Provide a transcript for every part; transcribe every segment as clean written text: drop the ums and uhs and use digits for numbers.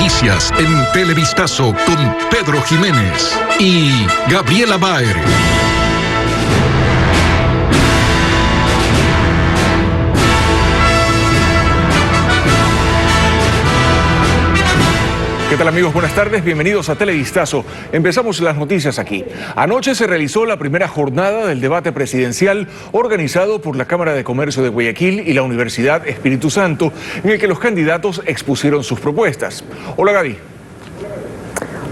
noticias en Televistazo con Pedro Jiménez y Gabriela Baer. ¿Qué tal, amigos? Buenas tardes, bienvenidos a Televistazo. Empezamos las noticias aquí. Anoche se realizó la primera jornada del debate presidencial organizado por la Cámara de Comercio de Guayaquil y la Universidad Espíritu Santo, en el que los candidatos expusieron sus propuestas. Hola, Gaby.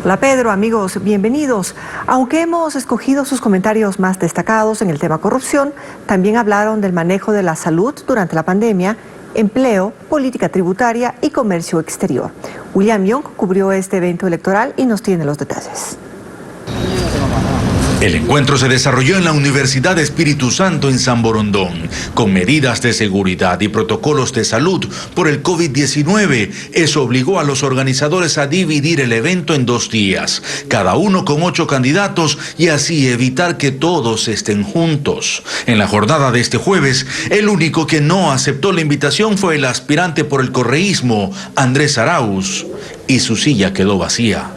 Hola, Pedro, amigos, bienvenidos. Aunque hemos escogido sus comentarios más destacados en el tema corrupción, también hablaron del manejo de la salud durante la pandemia, empleo, política tributaria y comercio exterior. William Young cubrió este evento electoral y nos tiene los detalles. El encuentro se desarrolló en la Universidad de Espíritu Santo en San Borondón, con medidas de seguridad y protocolos de salud por el COVID-19. Eso obligó a los organizadores a dividir el evento en 2 días, cada uno con 8 candidatos, y así evitar que todos estén juntos. En la jornada de este jueves, el único que no aceptó la invitación fue el aspirante por el correísmo, Andrés Arauz, y su silla quedó vacía.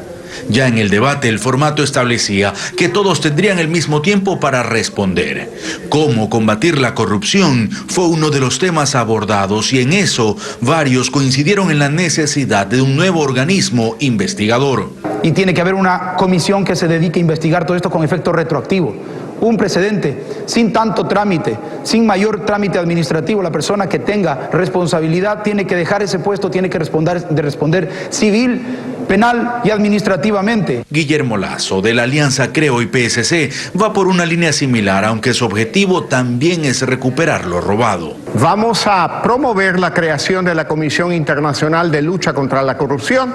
Ya en el debate, el formato establecía que todos tendrían el mismo tiempo para responder. Cómo combatir la corrupción fue uno de los temas abordados, y en eso varios coincidieron en la necesidad de un nuevo organismo investigador. Y tiene que haber una comisión que se dedique a investigar todo esto con efecto retroactivo. Un precedente, sin tanto trámite, sin mayor trámite administrativo. La persona que tenga responsabilidad tiene que dejar ese puesto, tiene que responder civil, penal y administrativamente. Guillermo Lazo, de la Alianza Creo y PSC, va por una línea similar, aunque su objetivo también es recuperar lo robado. Vamos a promover la creación de la Comisión Internacional de Lucha contra la Corrupción,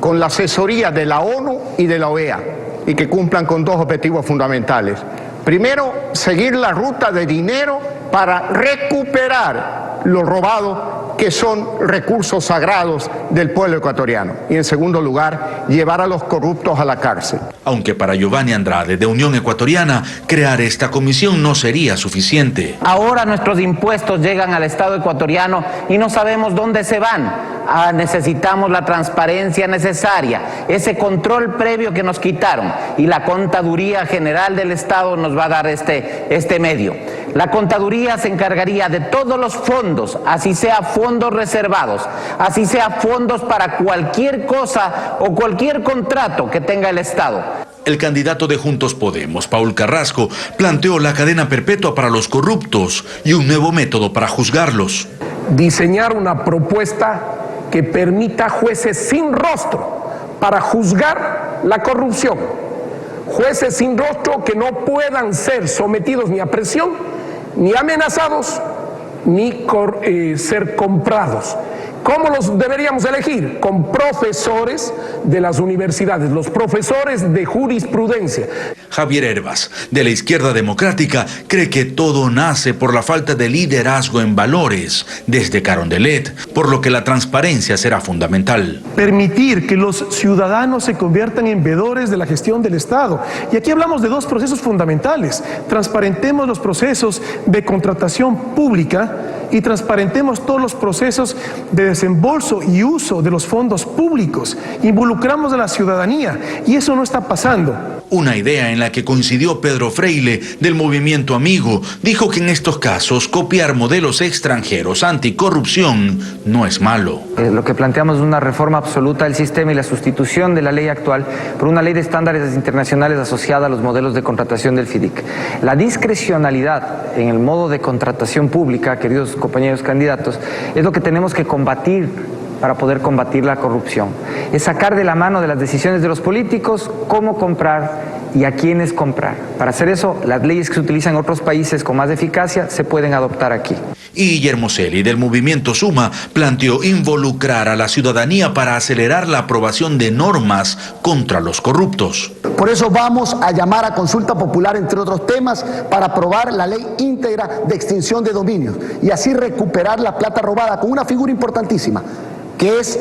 con la asesoría de la ONU y de la OEA, y que cumplan con 2 objetivos fundamentales. Primero, seguir la ruta de dinero para recuperar lo robado, que son recursos sagrados del pueblo ecuatoriano. Y en segundo lugar, llevar a los corruptos a la cárcel. Aunque para Giovanni Andrade, de Unión Ecuatoriana, crear esta comisión no sería suficiente. Ahora nuestros impuestos llegan al Estado ecuatoriano y no sabemos dónde se van. Necesitamos la transparencia necesaria, ese control previo que nos quitaron, y la Contaduría General del Estado nos va a dar este medio. La Contaduría se encargaría de todos los fondos, así sea fondos reservados, así sea fondos para cualquier cosa o cualquier contrato que tenga el Estado. El candidato de Juntos Podemos, Paul Carrasco, planteó la cadena perpetua para los corruptos y un nuevo método para juzgarlos. Diseñar una propuesta que permita jueces sin rostro para juzgar la corrupción. Jueces sin rostro que no puedan ser sometidos ni a presión, ni amenazados, ni ser comprados. ¿Cómo los deberíamos elegir? Con profesores de las universidades, los profesores de jurisprudencia. Javier Hervas, de la Izquierda Democrática, cree que todo nace por la falta de liderazgo en valores desde Carondelet, por lo que la transparencia será fundamental. Permitir que los ciudadanos se conviertan en veedores de la gestión del Estado. Y aquí hablamos de 2 procesos fundamentales. Transparentemos los procesos de contratación pública y transparentemos todos los procesos de desembolso y uso de los fondos públicos. Involucramos a la ciudadanía y eso no está pasando. Una idea en la que coincidió Pedro Freile, del Movimiento Amigo, dijo que en estos casos copiar modelos extranjeros anticorrupción no es malo. Lo que planteamos es una reforma absoluta del sistema y la sustitución de la ley actual por una ley de estándares internacionales asociada a los modelos de contratación del FIDIC. La discrecionalidad en el modo de contratación pública, queridos compañeros candidatos, es lo que tenemos que combatir para poder combatir la corrupción. Es sacar de la mano de las decisiones de los políticos cómo comprar y a quiénes comprar. Para hacer eso, las leyes que se utilizan en otros países con más eficacia se pueden adoptar aquí. Y Guillermo Celi, del Movimiento Suma, planteó involucrar a la ciudadanía para acelerar la aprobación de normas contra los corruptos. Por eso vamos a llamar a consulta popular, entre otros temas, para aprobar la ley íntegra de extinción de dominios y así recuperar la plata robada con una figura importantísima, que es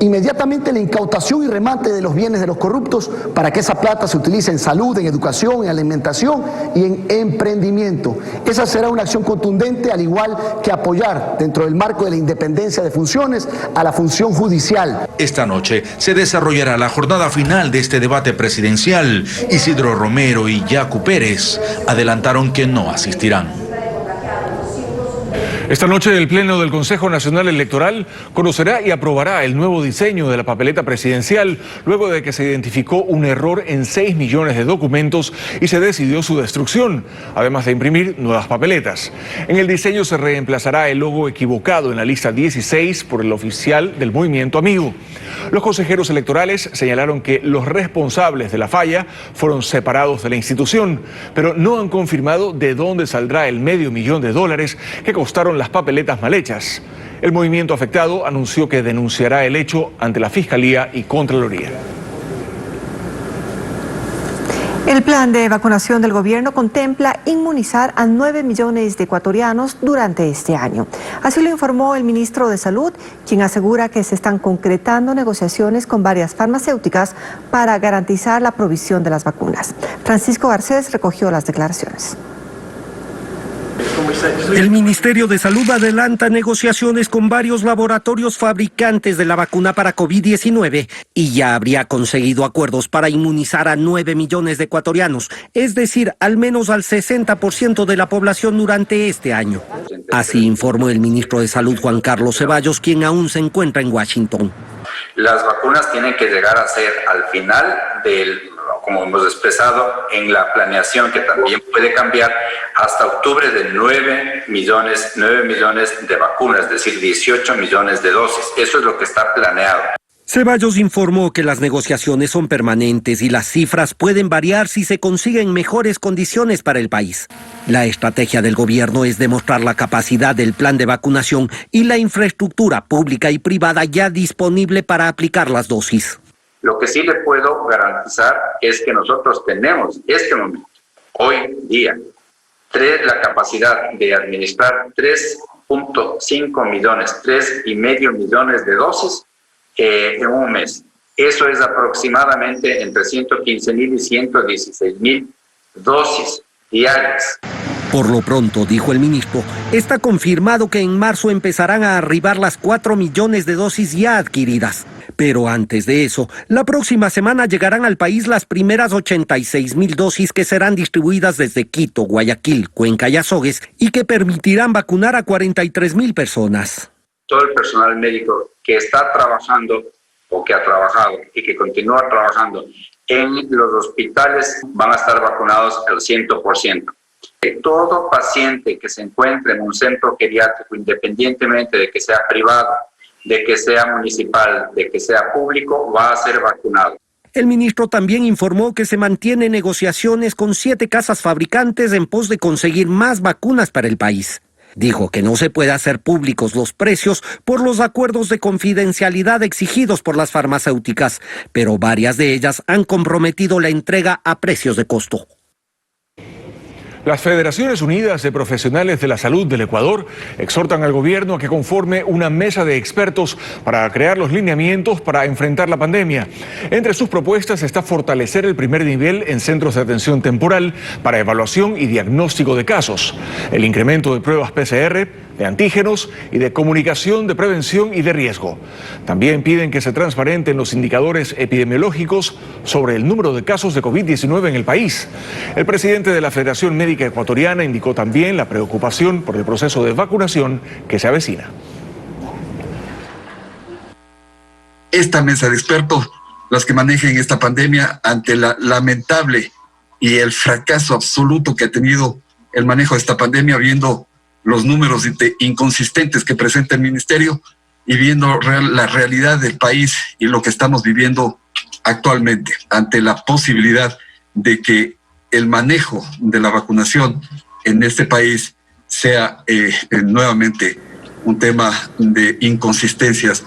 Inmediatamente la incautación y remate de los bienes de los corruptos para que esa plata se utilice en salud, en educación, en alimentación y en emprendimiento. Esa será una acción contundente, al igual que apoyar dentro del marco de la independencia de funciones a la función judicial. Esta noche se desarrollará la jornada final de este debate presidencial. Isidro Romero y Yacu Pérez adelantaron que no asistirán. Esta noche el Pleno del Consejo Nacional Electoral conocerá y aprobará el nuevo diseño de la papeleta presidencial luego de que se identificó un error en 6 millones de documentos y se decidió su destrucción, además de imprimir nuevas papeletas. En el diseño se reemplazará el logo equivocado en la lista 16 por el oficial del Movimiento Amigo. Los consejeros electorales señalaron que los responsables de la falla fueron separados de la institución, pero no han confirmado de dónde saldrá el $500,000 que costaron las papeletas mal hechas. El movimiento afectado anunció que denunciará el hecho ante la Fiscalía y Contraloría. El plan de vacunación del gobierno contempla inmunizar a 9 millones de ecuatorianos durante este año. Así lo informó el ministro de Salud, quien asegura que se están concretando negociaciones con varias farmacéuticas para garantizar la provisión de las vacunas. Francisco Garcés recogió las declaraciones. El Ministerio de Salud adelanta negociaciones con varios laboratorios fabricantes de la vacuna para COVID-19 y ya habría conseguido acuerdos para inmunizar a 9 millones de ecuatorianos, es decir, al menos al 60% de la población durante este año. Así informó el ministro de Salud, Juan Carlos Ceballos, quien aún se encuentra en Washington. Las vacunas tienen que llegar a ser al final como hemos expresado en la planeación, que también puede cambiar, hasta octubre de 9 millones de vacunas, es decir, 18 millones de dosis. Eso es lo que está planeado. Ceballos informó que las negociaciones son permanentes y las cifras pueden variar si se consiguen mejores condiciones para el país. La estrategia del gobierno es demostrar la capacidad del plan de vacunación y la infraestructura pública y privada ya disponible para aplicar las dosis. Lo que sí le puedo garantizar es que nosotros tenemos este momento, hoy día, la capacidad de administrar 3.5 millones, 3,5 millones de dosis en un mes. Eso es aproximadamente entre 115,000 y 116,000 dosis diarias. Por lo pronto, dijo el ministro, está confirmado que en marzo empezarán a arribar las 4 millones de dosis ya adquiridas. Pero antes de eso, la próxima semana llegarán al país las primeras 86,000 dosis que serán distribuidas desde Quito, Guayaquil, Cuenca y Azogues y que permitirán vacunar a 43,000 personas. Todo el personal médico que está trabajando o que ha trabajado y que continúa trabajando en los hospitales van a estar vacunados al 100%. Todo paciente que se encuentre en un centro geriátrico, independientemente de que sea privado, de que sea municipal, de que sea público, va a ser vacunado. El ministro también informó que se mantienen negociaciones con 7 casas fabricantes en pos de conseguir más vacunas para el país. Dijo que no se puede hacer públicos los precios por los acuerdos de confidencialidad exigidos por las farmacéuticas, pero varias de ellas han comprometido la entrega a precios de costo. Las Federaciones Unidas de Profesionales de la Salud del Ecuador exhortan al gobierno a que conforme una mesa de expertos para crear los lineamientos para enfrentar la pandemia. Entre sus propuestas está fortalecer el primer nivel en centros de atención temporal para evaluación y diagnóstico de casos, el incremento de pruebas PCR, de antígenos y de comunicación de prevención y de riesgo. También piden que se transparenten los indicadores epidemiológicos sobre el número de casos de COVID-19 en el país. El presidente de la Federación Médica Ecuatoriana indicó también la preocupación por el proceso de vacunación que se avecina. Esta mesa de expertos, los que manejen esta pandemia ante la lamentable y el fracaso absoluto que ha tenido el manejo de esta pandemia, viendo los números inconsistentes que presenta el ministerio y viendo la realidad del país y lo que estamos viviendo actualmente, ante la posibilidad de que el manejo de la vacunación en este país sea nuevamente un tema de inconsistencias.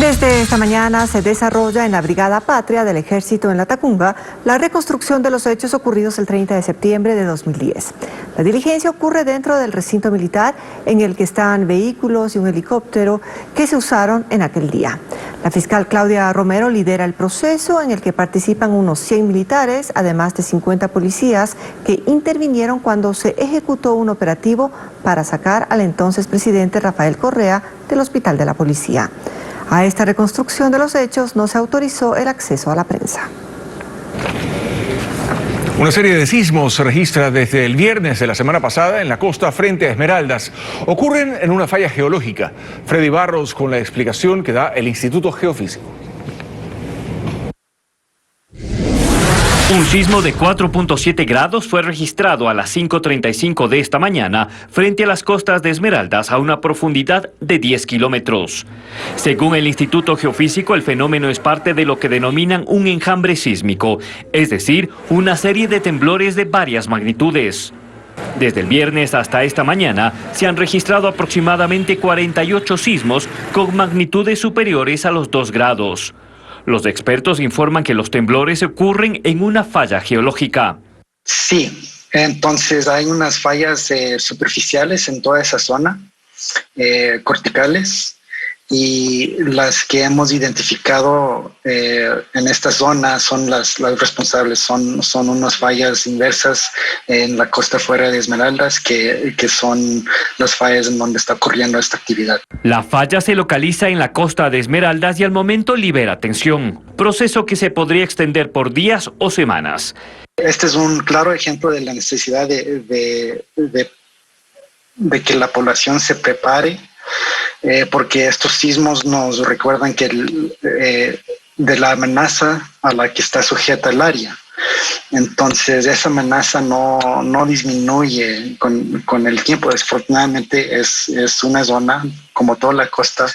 Desde esta mañana se desarrolla en la Brigada Patria del Ejército en Latacunga la reconstrucción de los hechos ocurridos el 30 de septiembre de 2010. La diligencia ocurre dentro del recinto militar en el que están vehículos y un helicóptero que se usaron en aquel día. La fiscal Claudia Romero lidera el proceso en el que participan unos 100 militares, además de 50 policías que intervinieron cuando se ejecutó un operativo para sacar al entonces presidente Rafael Correa del Hospital de la Policía. A esta reconstrucción de los hechos no se autorizó el acceso a la prensa. Una serie de sismos se registra desde el viernes de la semana pasada en la costa frente a Esmeraldas. Ocurren en una falla geológica. Freddy Barros con la explicación que da el Instituto Geofísico. Un sismo de 4.7 grados fue registrado a las 5:35 de esta mañana frente a las costas de Esmeraldas a una profundidad de 10 kilómetros. Según el Instituto Geofísico, el fenómeno es parte de lo que denominan un enjambre sísmico, es decir, una serie de temblores de varias magnitudes. Desde el viernes hasta esta mañana se han registrado aproximadamente 48 sismos con magnitudes superiores a los 2 grados. Los expertos informan que los temblores ocurren en una falla geológica. Sí, entonces hay unas fallas superficiales en toda esa zona, corticales, y las que hemos identificado en esta zona son las responsables, son unas fallas inversas en la costa fuera de Esmeraldas que son las fallas en donde está ocurriendo esta actividad. La falla se localiza en la costa de Esmeraldas y al momento libera tensión, proceso que se podría extender por días o semanas. Este es un claro ejemplo de la necesidad de que la población se prepare, porque estos sismos nos recuerdan que de la amenaza a la que está sujeta el área. Entonces esa amenaza no disminuye con el tiempo. Desafortunadamente es una zona, como toda la costa,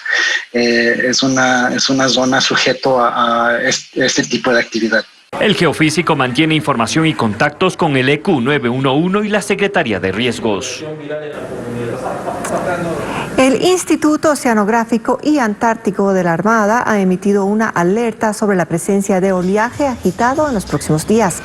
es una zona sujeto a este tipo de actividad. El geofísico mantiene información y contactos con el EQ 911 y la Secretaría de Riesgos. El Instituto Oceanográfico y Antártico de la Armada ha emitido una alerta sobre la presencia de oleaje agitado en los próximos días.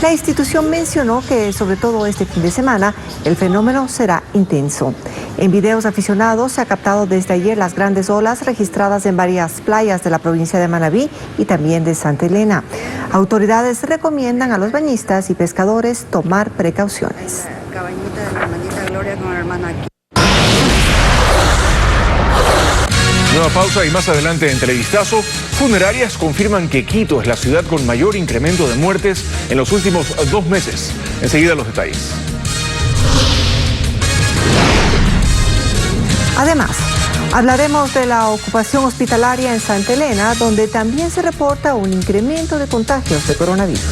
La institución mencionó que, sobre todo este fin de semana, el fenómeno será intenso. En videos aficionados se ha captado desde ayer las grandes olas registradas en varias playas de la provincia de Manabí y también de Santa Elena. Autoridades recomiendan a los bañistas y pescadores tomar precauciones. Cabañita de la hermanita Gloria con la hermana aquí. Nueva pausa y más adelante en Televistazo, funerarias confirman que Quito es la ciudad con mayor incremento de muertes en los últimos 2 meses. Enseguida los detalles. Además, hablaremos de la ocupación hospitalaria en Santa Elena, donde también se reporta un incremento de contagios de coronavirus.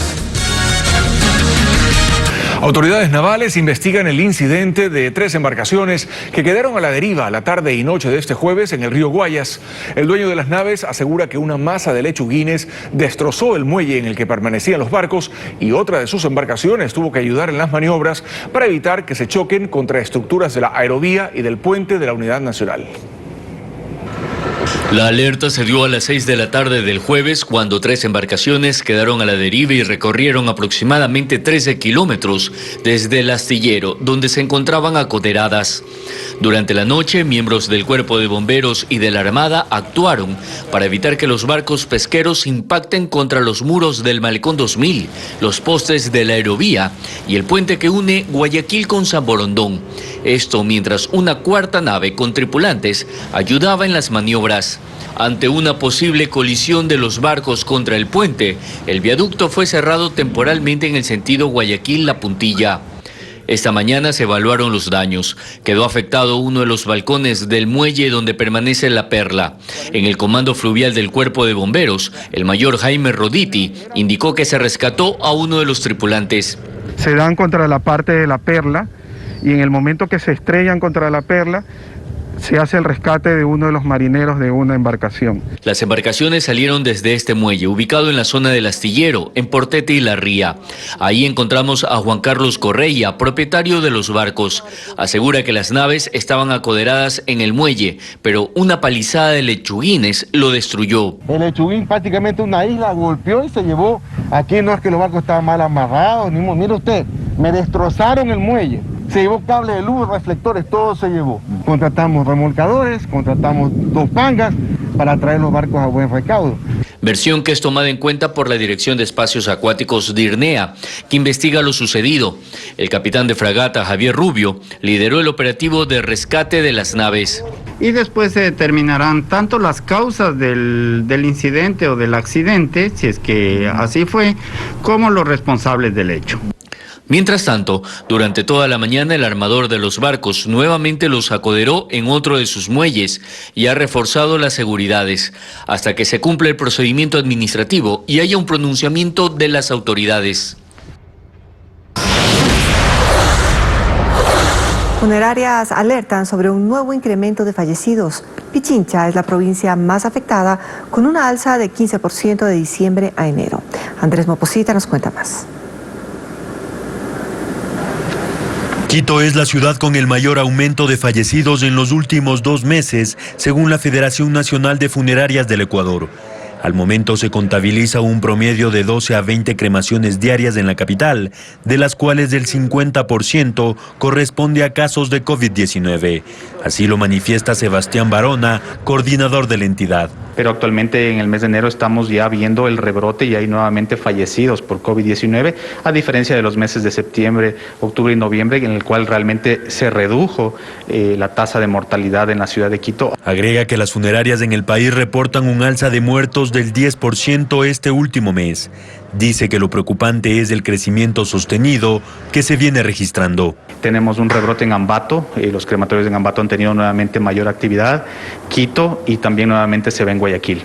Autoridades navales investigan el incidente de 3 embarcaciones que quedaron a la deriva la tarde y noche de este jueves en el río Guayas. El dueño de las naves asegura que una masa de lechuguines destrozó el muelle en el que permanecían los barcos y otra de sus embarcaciones tuvo que ayudar en las maniobras para evitar que se choquen contra estructuras de la aerovía y del puente de la Unidad Nacional. La alerta se dio a las 6 de la tarde del jueves cuando 3 embarcaciones quedaron a la deriva y recorrieron aproximadamente 13 kilómetros desde el astillero donde se encontraban acoteradas. Durante la noche, miembros del Cuerpo de Bomberos y de la Armada actuaron para evitar que los barcos pesqueros impacten contra los muros del Malecón 2000, los postes de la aerovía y el puente que une Guayaquil con San Borondón. Esto mientras una cuarta nave con tripulantes ayudaba en las maniobras. Ante una posible colisión de los barcos contra el puente, el viaducto fue cerrado temporalmente en el sentido Guayaquil-La Puntilla. Esta mañana se evaluaron los daños. Quedó afectado uno de los balcones del muelle donde permanece la Perla. En el comando fluvial del Cuerpo de Bomberos, el mayor Jaime Roditi indicó que se rescató a uno de los tripulantes. Se dan contra la parte de la Perla y en el momento que se estrellan contra la Perla, se hace el rescate de uno de los marineros de una embarcación. Las embarcaciones salieron desde este muelle, ubicado en la zona del Astillero, en Portete y La Ría. Ahí encontramos a Juan Carlos Correia, propietario de los barcos. Asegura que las naves estaban acoderadas en el muelle, pero una palizada de lechuguines lo destruyó. El lechuguín prácticamente una isla golpeó y se llevó. Aquí no es que los barcos estaban mal amarrados, mire usted, me destrozaron el muelle. Se llevó cable de luz, reflectores, todo se llevó. Contratamos remolcadores, contratamos 2 pangas para traer los barcos a buen recaudo. Versión que es tomada en cuenta por la Dirección de Espacios Acuáticos DIRNEA, que investiga lo sucedido. El capitán de fragata, Javier Rubio, lideró el operativo de rescate de las naves. Y después se determinarán tanto las causas del incidente o del accidente, si es que así fue, como los responsables del hecho. Mientras tanto, durante toda la mañana el armador de los barcos nuevamente los acoderó en otro de sus muelles y ha reforzado las seguridades hasta que se cumpla el procedimiento administrativo y haya un pronunciamiento de las autoridades. Funerarias alertan sobre un nuevo incremento de fallecidos. Pichincha es la provincia más afectada, con una alza de 15% de diciembre a enero. Andrés Moposita nos cuenta más. Quito es la ciudad con el mayor aumento de fallecidos en los últimos 2 meses, según la Federación Nacional de Funerarias del Ecuador. Al momento se contabiliza un promedio de 12 a 20 cremaciones diarias en la capital, de las cuales el 50% corresponde a casos de COVID-19. Así lo manifiesta Sebastián Barona, coordinador de la entidad. Pero actualmente en el mes de enero estamos ya viendo el rebrote y hay nuevamente fallecidos por COVID-19, a diferencia de los meses de septiembre, octubre y noviembre, en el cual realmente se redujo la tasa de mortalidad en la ciudad de Quito. Agrega que las funerarias en el país reportan un alza de muertos del 10% este último mes. Dice que lo preocupante es el crecimiento sostenido que se viene registrando. Tenemos un rebrote en Ambato, los crematorios en Ambato han tenido nuevamente mayor actividad, Quito y también nuevamente se ve en Guayaquil.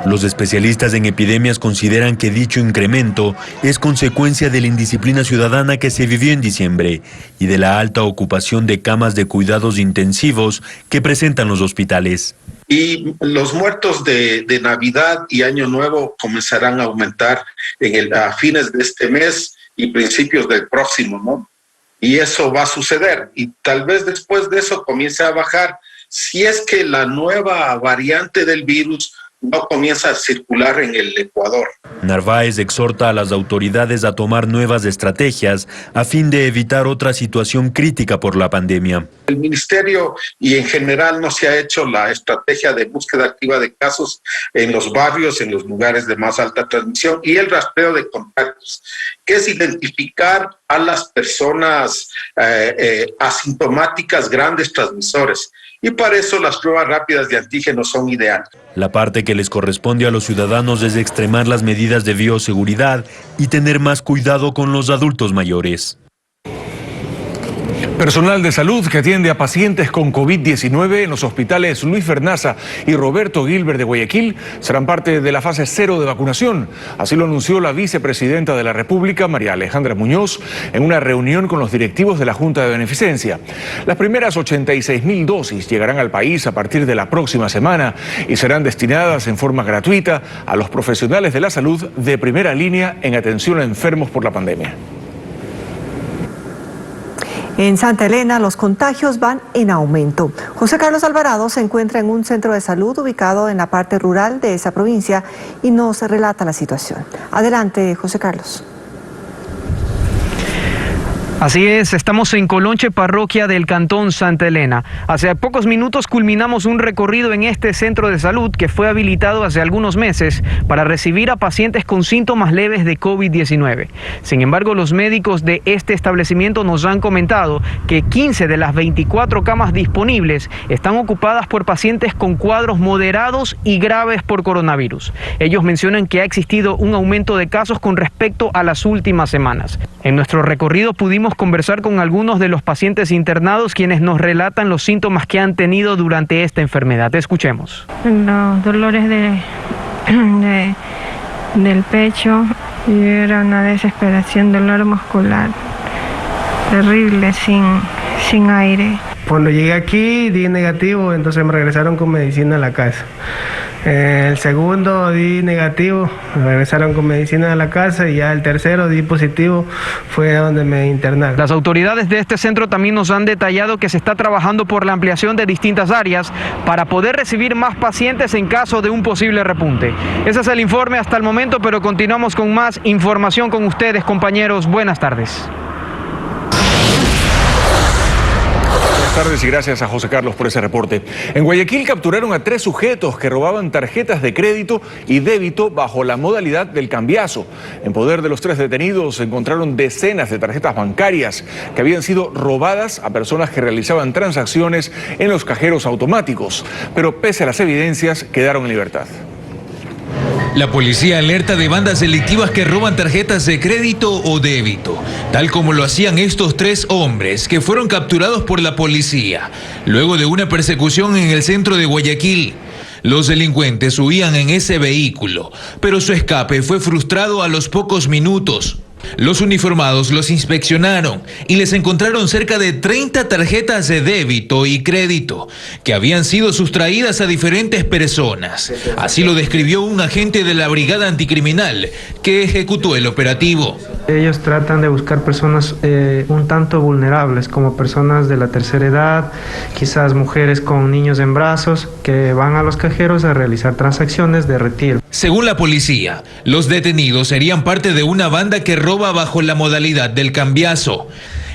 Los especialistas en epidemias consideran que dicho incremento es consecuencia de la indisciplina ciudadana que se vivió en diciembre y de la alta ocupación de camas de cuidados intensivos que presentan los hospitales. Y los muertos de Navidad y Año Nuevo comenzarán a aumentar a fines de este mes y principios del próximo, ¿no? Y eso va a suceder y tal vez después de eso comience a bajar si es que la nueva variante del virus no comienza a circular en el Ecuador. Narváez exhorta a las autoridades a tomar nuevas estrategias a fin de evitar otra situación crítica por la pandemia. El ministerio y en general no se ha hecho la estrategia de búsqueda activa de casos en los barrios, en los lugares de más alta transmisión y el rastreo de contactos, que es identificar a las personas asintomáticas, grandes transmisores. Y para eso las pruebas rápidas de antígenos son ideales. La parte que les corresponde a los ciudadanos es extremar las medidas de bioseguridad y tener más cuidado con los adultos mayores. Personal de salud que atiende a pacientes con COVID-19 en los hospitales Luis Vernaza y Roberto Gilbert de Guayaquil serán parte de la fase 0 de vacunación. Así lo anunció la vicepresidenta de la República, María Alejandra Muñoz, en una reunión con los directivos de la Junta de Beneficencia. Las primeras 86.000 dosis llegarán al país a partir de la próxima semana y serán destinadas en forma gratuita a los profesionales de la salud de primera línea en atención a enfermos por la pandemia. En Santa Elena, los contagios van en aumento. José Carlos Alvarado se encuentra en un centro de salud ubicado en la parte rural de esa provincia y nos relata la situación. Adelante, José Carlos. Así es, estamos en Colonche, parroquia del Cantón Santa Elena. Hace pocos minutos culminamos un recorrido en este centro de salud que fue habilitado hace algunos meses para recibir a pacientes con síntomas leves de COVID-19. Sin embargo, los médicos de este establecimiento nos han comentado que 15 de las 24 camas disponibles están ocupadas por pacientes con cuadros moderados y graves por coronavirus. Ellos mencionan que ha existido un aumento de casos con respecto a las últimas semanas. En nuestro recorrido pudimos conversar con algunos de los pacientes internados quienes nos relatan los síntomas que han tenido durante esta enfermedad. Escuchemos. Los dolores del pecho y era una desesperación, dolor muscular terrible, sin aire. Cuando llegué aquí di negativo, entonces me regresaron con medicina a la casa. El segundo di negativo, me regresaron con medicina a la casa, y ya el tercero di positivo, fue donde me internaron. Las autoridades de este centro también nos han detallado que se está trabajando por la ampliación de distintas áreas para poder recibir más pacientes en caso de un posible repunte. Ese es el informe hasta el momento, pero continuamos con más información con ustedes, compañeros. Buenas tardes. Buenas tardes y gracias a José Carlos por ese reporte. En Guayaquil capturaron a 3 sujetos que robaban tarjetas de crédito y débito bajo la modalidad del cambiazo. En poder de los 3 detenidos se encontraron decenas de tarjetas bancarias que habían sido robadas a personas que realizaban transacciones en los cajeros automáticos, pero pese a las evidencias quedaron en libertad. La policía alerta de bandas delictivas que roban tarjetas de crédito o débito, tal como lo hacían estos 3 hombres que fueron capturados por la policía luego de una persecución en el centro de Guayaquil. Los delincuentes huían en ese vehículo, pero su escape fue frustrado a los pocos minutos. Los uniformados los inspeccionaron y les encontraron cerca de 30 tarjetas de débito y crédito que habían sido sustraídas a diferentes personas. Así lo describió un agente de la Brigada Anticriminal que ejecutó el operativo. Ellos tratan de buscar personas un tanto vulnerables, como personas de la tercera edad, quizás mujeres con niños en brazos, que van a los cajeros a realizar transacciones de retiro. Según la policía, los detenidos serían parte de una banda que roba bajo la modalidad del cambiazo.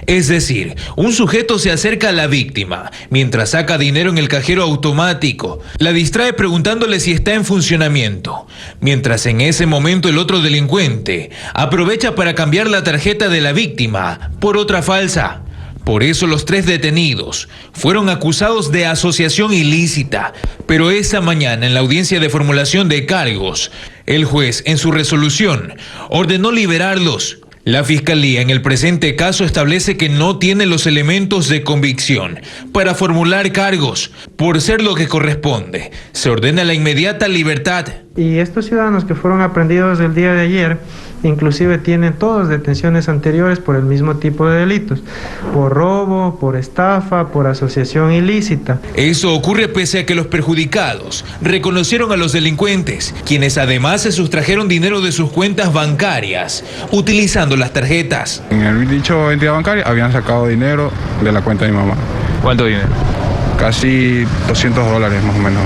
Es decir, un sujeto se acerca a la víctima mientras saca dinero en el cajero automático. La distrae preguntándole si está en funcionamiento, mientras en ese momento el otro delincuente aprovecha para cambiar la tarjeta de la víctima por otra falsa. Por eso los 3 detenidos fueron acusados de asociación ilícita, pero esa mañana en la audiencia de formulación de cargos, el juez en su resolución ordenó liberarlos. La Fiscalía en el presente caso establece que no tiene los elementos de convicción para formular cargos. Por ser lo que corresponde, se ordena la inmediata libertad. Y estos ciudadanos que fueron aprehendidos el día de ayer, inclusive tienen todas detenciones anteriores por el mismo tipo de delitos, por robo, por estafa, por asociación ilícita. Eso ocurre pese a que los perjudicados reconocieron a los delincuentes, quienes además se sustrajeron dinero de sus cuentas bancarias, utilizando las tarjetas. En el dicho entidad bancaria habían sacado dinero de la cuenta de mi mamá. ¿Cuánto dinero? Casi $200 más o menos.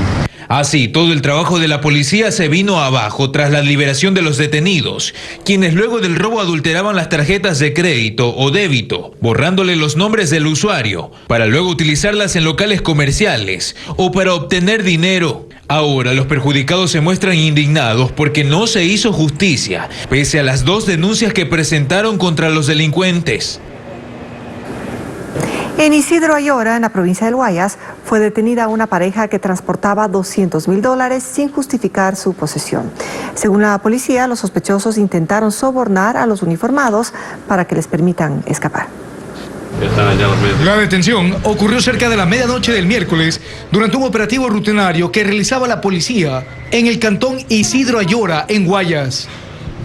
Así, todo el trabajo de la policía se vino abajo tras la liberación de los detenidos, quienes luego del robo adulteraban las tarjetas de crédito o débito, borrándole los nombres del usuario, para luego utilizarlas en locales comerciales o para obtener dinero. Ahora los perjudicados se muestran indignados porque no se hizo justicia, pese a las 2 denuncias que presentaron contra los delincuentes. En Isidro Ayora, en la provincia del Guayas, fue detenida una pareja que transportaba $200.000 sin justificar su posesión. Según la policía, los sospechosos intentaron sobornar a los uniformados para que les permitan escapar. La detención ocurrió cerca de la medianoche del miércoles durante un operativo rutinario que realizaba la policía en el cantón Isidro Ayora, en Guayas.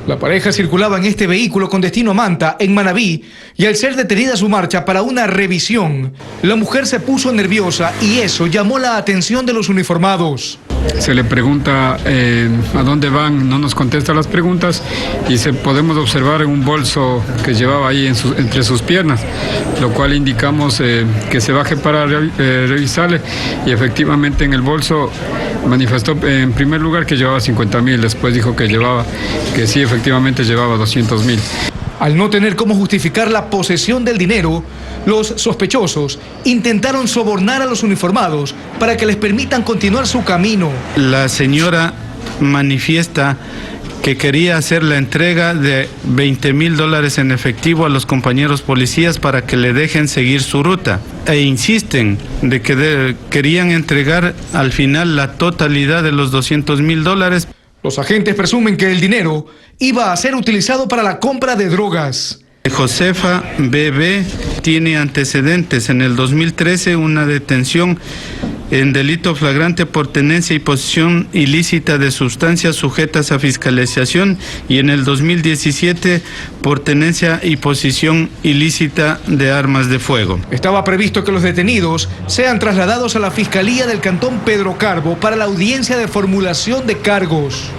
La pareja circulaba en este vehículo con destino a Manta, en Manabí, y al ser detenida su marcha para una revisión, la mujer se puso nerviosa y eso llamó la atención de los uniformados. Se le pregunta a dónde van, no nos contesta las preguntas y podemos observar un bolso que llevaba ahí entre sus piernas, lo cual indicamos que se baje para revisarle y efectivamente en el bolso manifestó en primer lugar que llevaba 50.000, después dijo que sí, efectivamente llevaba 200.000. Al no tener cómo justificar la posesión del dinero, los sospechosos intentaron sobornar a los uniformados para que les permitan continuar su camino. La señora manifiesta que quería hacer la entrega de $20.000 en efectivo a los compañeros policías para que le dejen seguir su ruta. E insisten de que querían entregar al final la totalidad de los $200.000. Los agentes presumen que el dinero iba a ser utilizado para la compra de drogas. Josefa B.B. tiene antecedentes. En el 2013 una detención en delito flagrante por tenencia y posesión ilícita de sustancias sujetas a fiscalización y en el 2017 por tenencia y posesión ilícita de armas de fuego. Estaba previsto que los detenidos sean trasladados a la Fiscalía del Cantón Pedro Carbo para la audiencia de formulación de cargos.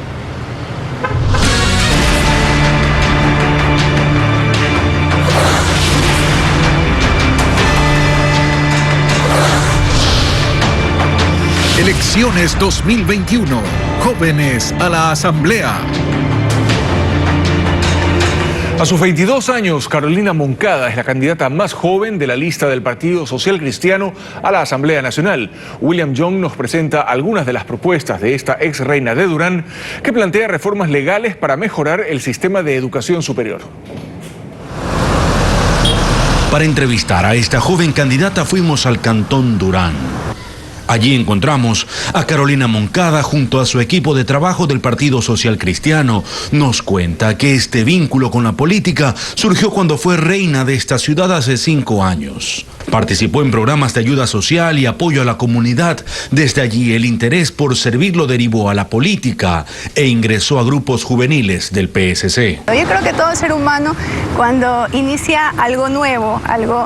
Elecciones 2021. Jóvenes a la Asamblea. A sus 22 años, Carolina Moncada es la candidata más joven de la lista del Partido Social Cristiano a la Asamblea Nacional. William Young nos presenta algunas de las propuestas de esta ex reina de Durán, que plantea reformas legales para mejorar el sistema de educación superior. Para entrevistar a esta joven candidata fuimos al Cantón Durán. Allí encontramos a Carolina Moncada junto a su equipo de trabajo del Partido Social Cristiano. Nos cuenta que este vínculo con la política surgió cuando fue reina de esta ciudad hace 5 años. Participó en programas de ayuda social y apoyo a la comunidad. Desde allí el interés por servir lo derivó a la política e ingresó a grupos juveniles del PSC. Yo creo que todo ser humano, cuando inicia algo nuevo, algo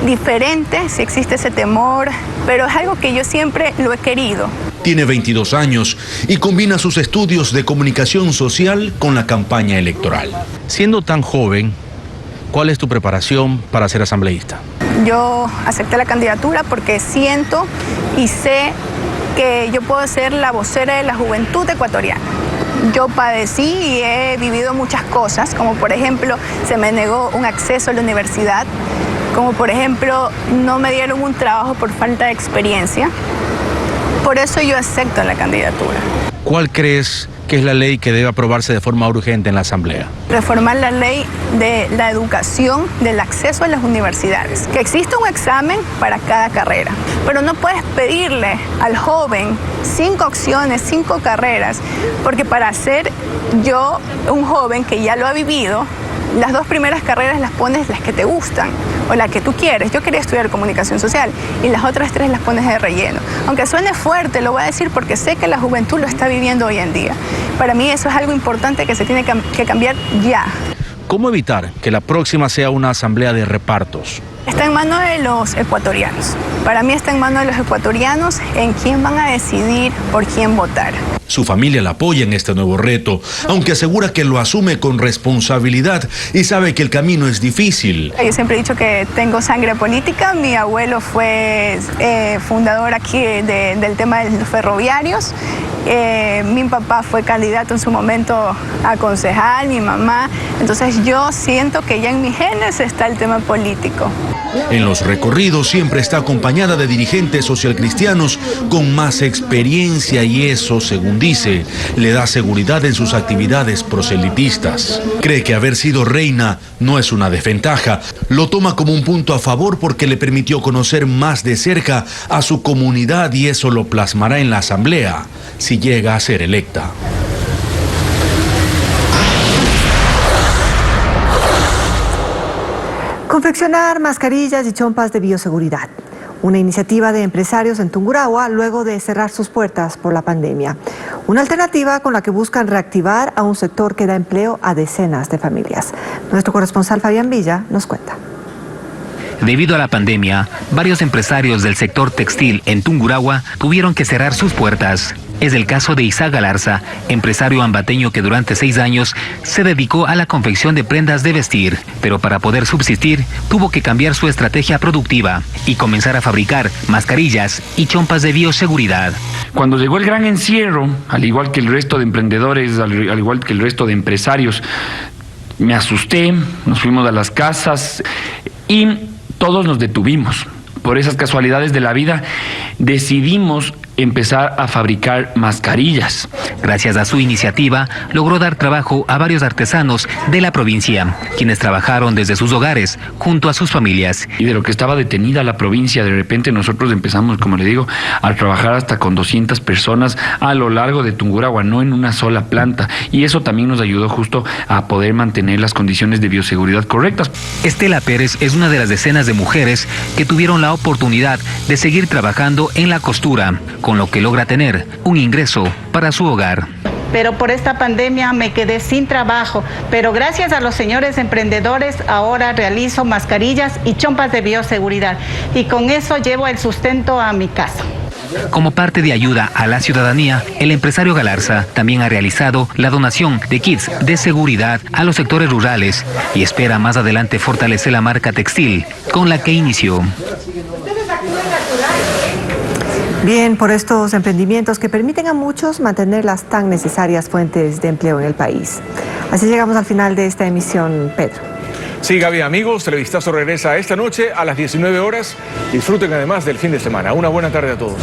diferente, si existe ese temor, pero es algo que yo siempre lo he querido. Tiene 22 años y combina sus estudios de comunicación social con la campaña electoral. Siendo tan joven, ¿cuál es tu preparación para ser asambleísta? Yo acepté la candidatura porque siento y sé que yo puedo ser la vocera de la juventud ecuatoriana. Yo padecí y he vivido muchas cosas, como por ejemplo, se me negó un acceso a la universidad, como por ejemplo, no me dieron un trabajo por falta de experiencia. Por eso yo acepto la candidatura. ¿Cuál crees que es la ley que debe aprobarse de forma urgente en la Asamblea? Reformar la ley de la educación, del acceso a las universidades. Que exista un examen para cada carrera. Pero no puedes pedirle al joven 5 opciones, 5 carreras, porque para ser yo un joven que ya lo ha vivido, las 2 primeras carreras las pones las que te gustan o las que tú quieres. Yo quería estudiar comunicación social y las otras 3 las pones de relleno. Aunque suene fuerte, lo voy a decir porque sé que la juventud lo está viviendo hoy en día. Para mí eso es algo importante que se tiene que cambiar ya. ¿Cómo evitar que la próxima sea una asamblea de repartos? Está en manos de los ecuatorianos. Para mí está en manos de los ecuatorianos en quién van a decidir por quién votar. Su familia la apoya en este nuevo reto, aunque asegura que lo asume con responsabilidad y sabe que el camino es difícil. Yo siempre he dicho que tengo sangre política. Mi abuelo fue fundador aquí del tema de los ferroviarios. Mi papá fue candidato en su momento a concejal, mi mamá. Entonces yo siento que ya en mis genes está el tema político. En los recorridos siempre está acompañada de dirigentes socialcristianos con más experiencia y eso, según dice, le da seguridad en sus actividades proselitistas. Cree que haber sido reina no es una desventaja, lo toma como un punto a favor porque le permitió conocer más de cerca a su comunidad y eso lo plasmará en la asamblea si llega a ser electa. Confeccionar mascarillas y chompas de bioseguridad. Una iniciativa de empresarios en Tungurahua luego de cerrar sus puertas por la pandemia. Una alternativa con la que buscan reactivar a un sector que da empleo a decenas de familias. Nuestro corresponsal Fabián Villa nos cuenta. Debido a la pandemia, varios empresarios del sector textil en Tungurahua tuvieron que cerrar sus puertas. Es el caso de Isaac Galarza, empresario ambateño que durante 6 años se dedicó a la confección de prendas de vestir, pero para poder subsistir tuvo que cambiar su estrategia productiva y comenzar a fabricar mascarillas y chompas de bioseguridad. Cuando llegó el gran encierro, al igual que el resto de emprendedores, al igual que el resto de empresarios, me asusté, nos fuimos a las casas y todos nos detuvimos. Por esas casualidades de la vida, decidimos empezar a fabricar mascarillas. Gracias a su iniciativa, logró dar trabajo a varios artesanos de la provincia, quienes trabajaron desde sus hogares junto a sus familias. Y de lo que estaba detenida la provincia, de repente nosotros empezamos, como le digo, a trabajar hasta con 200 personas a lo largo de Tungurahua, no en una sola planta. Y eso también nos ayudó justo a poder mantener las condiciones de bioseguridad correctas. Estela Pérez es una de las decenas de mujeres que tuvieron la oportunidad de seguir trabajando en la costura, con lo que logra tener un ingreso para su hogar. Pero por esta pandemia me quedé sin trabajo, pero gracias a los señores emprendedores ahora realizo mascarillas y chompas de bioseguridad y con eso llevo el sustento a mi casa. Como parte de ayuda a la ciudadanía, el empresario Galarza también ha realizado la donación de kits de seguridad a los sectores rurales y espera más adelante fortalecer la marca textil con la que inició. Bien, por estos emprendimientos que permiten a muchos mantener las tan necesarias fuentes de empleo en el país. Así llegamos al final de esta emisión, Pedro. Sí, Gaby, amigos, Televistazo regresa esta noche a las 19 horas. Disfruten además del fin de semana. Una buena tarde a todos.